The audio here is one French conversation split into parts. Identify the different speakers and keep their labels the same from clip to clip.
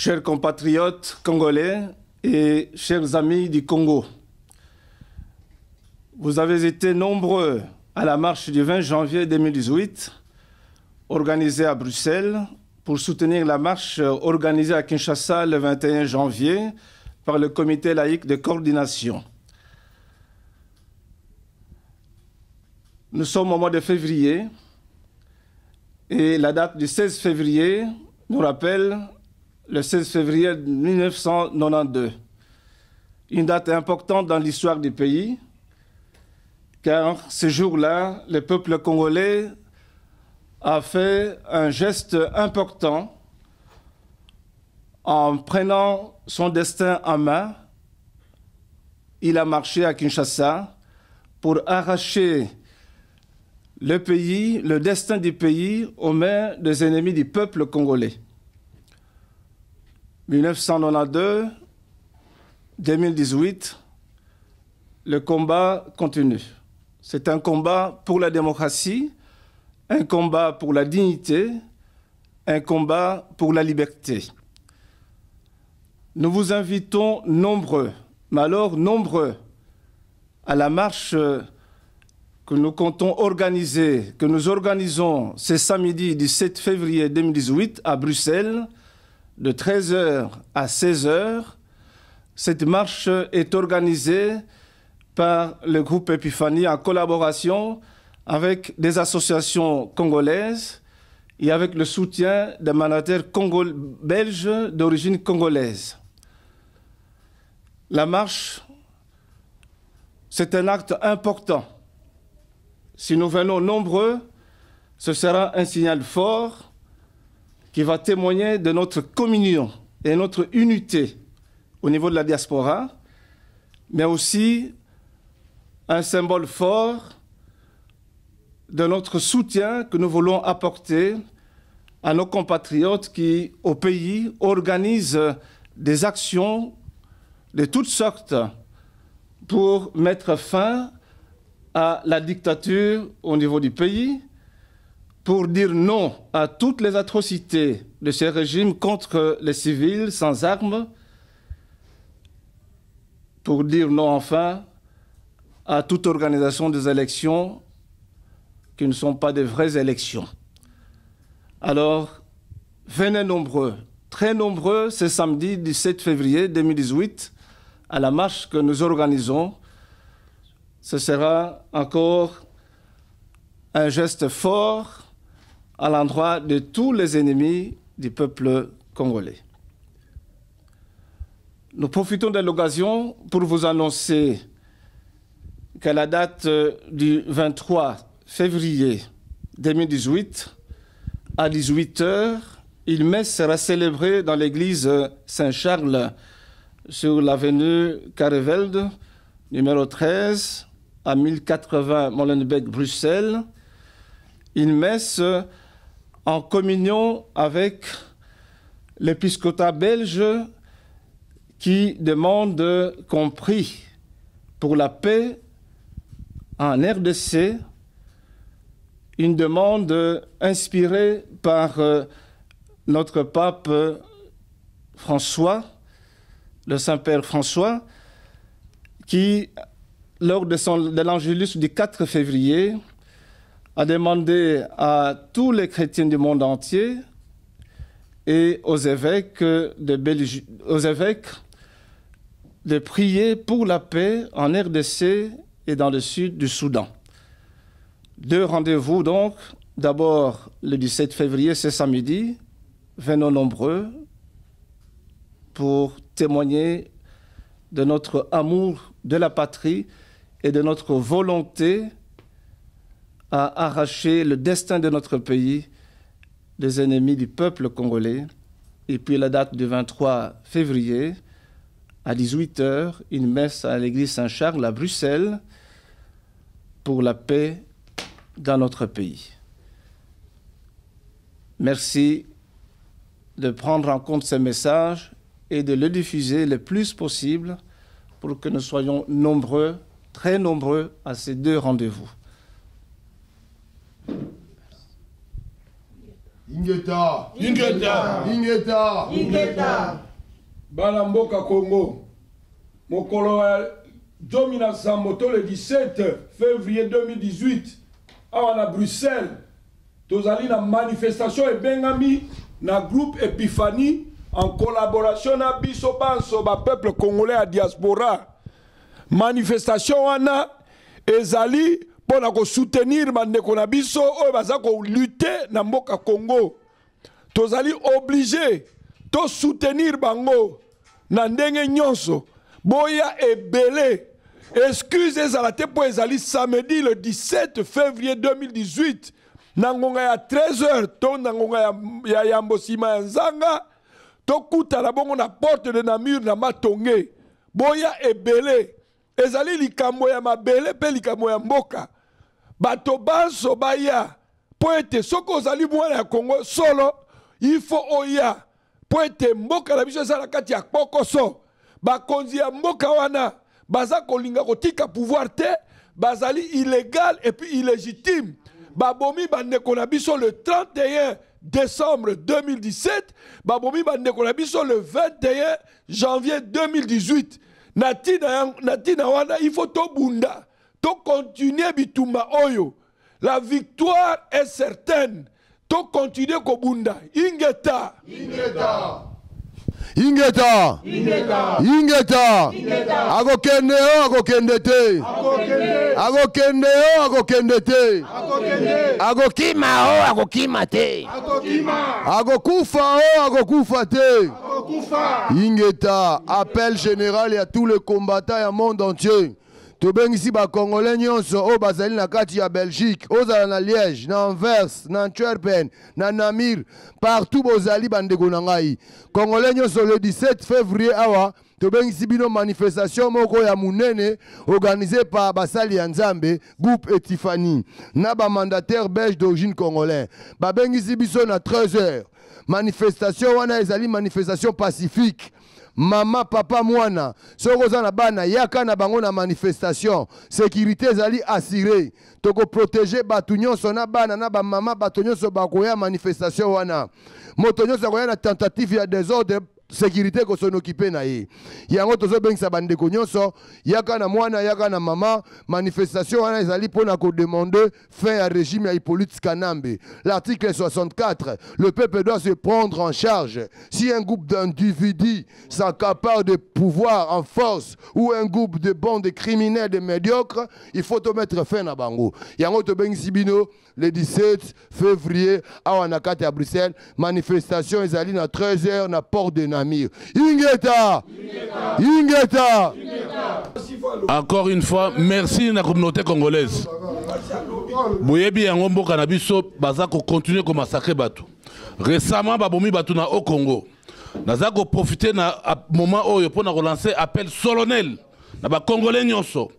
Speaker 1: Chers compatriotes congolais et chers amis du Congo, vous avez été nombreux à la marche du 20 janvier 2018, organisée à Bruxelles, pour soutenir la marche organisée à Kinshasa le 21 janvier par le Comité laïque de coordination. Nous sommes au mois de février et la date du 16 février nous rappelle le 16 février 1992. Une date importante dans l'histoire du pays, car ce jour-là, le peuple congolais a fait un geste important en prenant son destin en main. Il a marché à Kinshasa pour arracher le pays, le destin du pays aux mains des ennemis du peuple congolais. 1992, 2018, le combat continue. C'est un combat pour la démocratie, un combat pour la dignité, un combat pour la liberté. Nous vous invitons nombreux, mais alors nombreux, à la marche que nous comptons organiser, que nous organisons ce samedi 17 février 2018 à Bruxelles, de 13h à 16h. Cette marche est organisée par le groupe Epiphanie en collaboration avec des associations congolaises et avec le soutien des mandataires belges d'origine congolaise. La marche, c'est un acte important. Si nous venons nombreux, ce sera un signal fort qui va témoigner de notre communion et notre unité au niveau de la diaspora, mais aussi un symbole fort de notre soutien que nous voulons apporter à nos compatriotes qui, au pays, organisent des actions de toutes sortes pour mettre fin à la dictature au niveau du pays, pour dire non à toutes les atrocités de ces régimes contre les civils sans armes, pour dire non enfin à toute organisation des élections qui ne sont pas de vraies élections. Alors, venez nombreux, très nombreux, ce samedi 17 février 2018, à la marche que nous organisons. Ce sera encore un geste fort à l'endroit de tous les ennemis du peuple congolais. Nous profitons de l'occasion pour vous annoncer qu'à la date du 23 février 2018, à 18h, une messe sera célébrée dans l'église Saint-Charles sur l'avenue Karrevelde, numéro 13, à 1080 Molenbeek, Bruxelles. Une messe en communion avec l'épiscopat belge qui demande qu'on prie pour la paix en RDC, une demande inspirée par notre pape François, le Saint-Père François, qui, lors de l'Angélus du 4 février, a demandé à tous les chrétiens du monde entier et aux évêques de prier pour la paix en RDC et dans le sud du Soudan. Deux rendez-vous donc, d'abord le 17 février, c'est samedi, venons nombreux pour témoigner de notre amour de la patrie et de notre volonté à arracher le destin de notre pays des ennemis du peuple congolais. Et puis la date du 23 février, à 18h, une messe à l'église Saint-Charles à Bruxelles pour la paix dans notre pays. Merci de prendre en compte ce message et de le diffuser le plus possible pour que nous soyons nombreux, très nombreux à ces deux rendez-vous.
Speaker 2: Ingeta.
Speaker 3: Ingeta.
Speaker 2: Ingeta.
Speaker 4: Ingeta.
Speaker 3: Bana mboka Congo. Mokolo Domina Samboto le 17 février 2018 à Bruxelles. Tozali na manifestation et bengami na groupe Epiphanie en collaboration na biso banso ba peuple congolais à diaspora. Manifestation wana ezali pona ko soutenir bandeko na biso oyo baza ko lutter na mboka Congo. Tozali obligé to soutenir bango na ndenge nyonso. Boya ebele. Excusez à la te po ezali samedi le 17 février 2018. Nangonga ya 13h to nangonga ya Yambosima ya Nzanga to kuta la bongo na porte de Namur na Matonge. Boya ebele. Ezali likambo ya mabele pe likambo ya mboka. Bato banso baya. Po ete soko ozali mwana ya Congo solo. Il faut oya. Po ete mboka la biso ezala kati ya kokoso. Bakonzi ya mboka wana. Baza kolinga kotika pouvoir te. Bazali illégal et puis illégitime. Babomi bandeko na biso le 31 décembre 2017. Babomi bandeko na biso le 21 janvier 2018. Natina wana il faut to bunda. To continuer bitumba oyo. La victoire est certaine. To continuer ko bunda. Ingeta.
Speaker 2: Ingeta. Ingeta. Ingeta. Ingeta. Ingeta. Agokende o agokende te. Agokende o agokende te. Agokima o agokima te. Agokufa o agokufa te. Ingeta. Appel général à tous les combattants du monde entier. Tobeng ici ba Congolais nyonso o bazali na kati ya Belgique, ozala na Liège, na Anvers, na Antwerpen, na Namur, partout bozali bandeko na ngai. Congolais nyonso le 17 février awa, tobeng ici bino manifestation moko ya munene organisée par basali ya Nzambe, groupe Epiphanie, na ba mandataire belge d'origine congolais. Ba bengi ici biso na 13h. Manifestation wana ezali manifestation pacifique. Mama, papa, mwana, Sorozana bana, yaka na bango na manifestation, sécurité zali assurée. Toko protéger batunyon sona bana na ba mama batunyon so bakoya manifestation wana. Motonyon sa koya na tentative ya désordre. Sécurité ko son occupé na ye. Yango tozo bengisa bandeko nyonso, yaka na mwana, yaka na mama, manifestation wana ezali pona ko demander fin à régime ya Hippolyte Kanambe. L'article 64, le peuple doit se prendre en charge. Si un groupe d'individus s'accapare de pouvoir en force ou un groupe de bandes criminels de médiocres, il faut te mettre fin à bango. Yango to bengisi bino le 17 février à Wanakate à Bruxelles, manifestation ezali na 13h na porte de Namur. Ingeta! Ingeta!
Speaker 5: Encore une fois, merci à la communauté congolaise. Boyebi yango mboka na biso baza ko continuer ko massacrer bato. Récemment babomi bato na au Congo. Naza ko profiter na moment oyo pour na relancer appel solennel na ba congolais nyonso.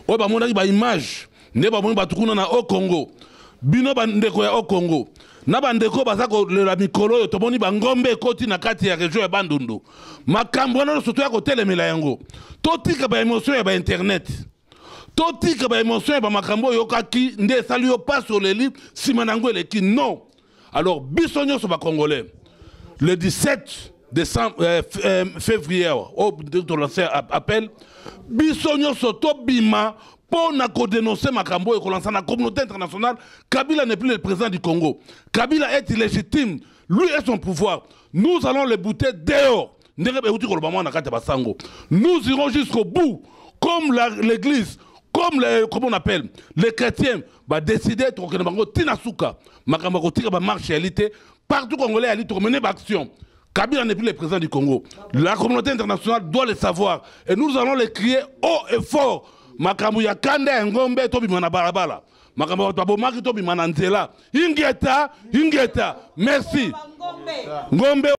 Speaker 5: O ba mona ba image ne ba bomi bato kuna na au Congo. Bino bandeko ya au Congo. Na bandeko bazako le mikolo yo tomoni bangombe koti na kati ya région ya Bandundu. Makambo na soto ya kotelemela yango. Totika ba émotion ya ba internet. Totika ba émotion ya ba makambo yo kaki nde sali yo pas sur les livres simanango eleki non. Alors bisonyo so ba congolais. Le 17 décembre février au de lancer appel bisonyo so to bima pour dénoncer Makambo et relancer la communauté internationale. Kabila n'est plus le président du Congo. Kabila est illégitime. Lui et son pouvoir. Nous allons le bouter dehors. Nous irons jusqu'au bout. Comme l'église, comme comment on appelle, les chrétiens, va décider de Tinasuka. Makambo tire marche réalité. Partout Congolais a dit mener action. Kabila n'est plus le président du Congo. La communauté internationale doit le savoir. Et nous allons le crier haut et fort. Makambu ya kanda ngombe to bimana barabara. Makambu to bomaki to bimana nzela. Ingeta, merci. Ngombe